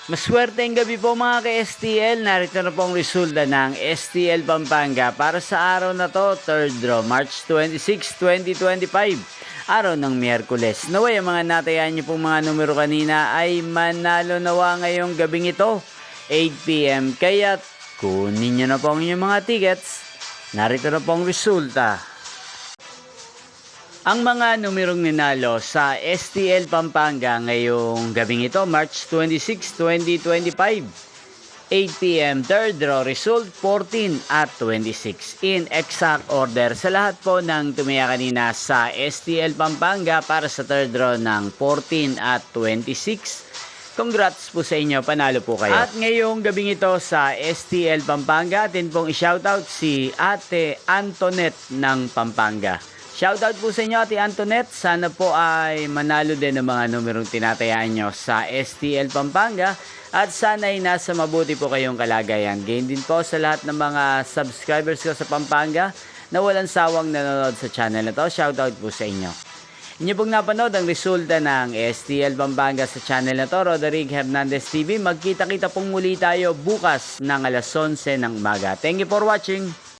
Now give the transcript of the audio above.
Maswerteng gabi po mga ka-STL. Narito na po ang resulta ng STL Pampanga para sa araw na to, 3rd draw, March 26, 2025. Araw ng Miyerkules. Naway ang mga natayaan niyo pong mga numero kanina ay manalo nawa ngayong gabing ito, 8 PM. Kaya kunin niyo na po ang inyong mga tickets. Narito na po ang resulta. Ang mga numerong ninalo sa STL Pampanga ngayong gabing ito, March 26, 2025. 8 PM, third draw result 14 at 26. In exact order sa lahat po ng tumaya kanina sa STL Pampanga para sa third draw ng 14 at 26. Congrats po sa inyo, panalo po kayo. At ngayong gabing ito sa STL Pampanga, atin pong i-shoutout si Ate Antoinette ng Pampanga. Shoutout po sa inyo, Ate Antoinette. Sana po ay manalo din ng mga numerong tinatayaan nyo sa STL Pampanga. At sana ay nasa mabuti po kayong kalagayan. Gain din po sa lahat ng mga subscribers ko sa Pampanga na walang sawang nanonood sa channel na to. Shoutout po sa inyo. Inyo pong napanood ang resulta ng STL Pampanga sa channel na to, Roderick Hernandez TV. Magkita-kita pong muli tayo bukas ng alas 11 ng umaga. Thank you for watching.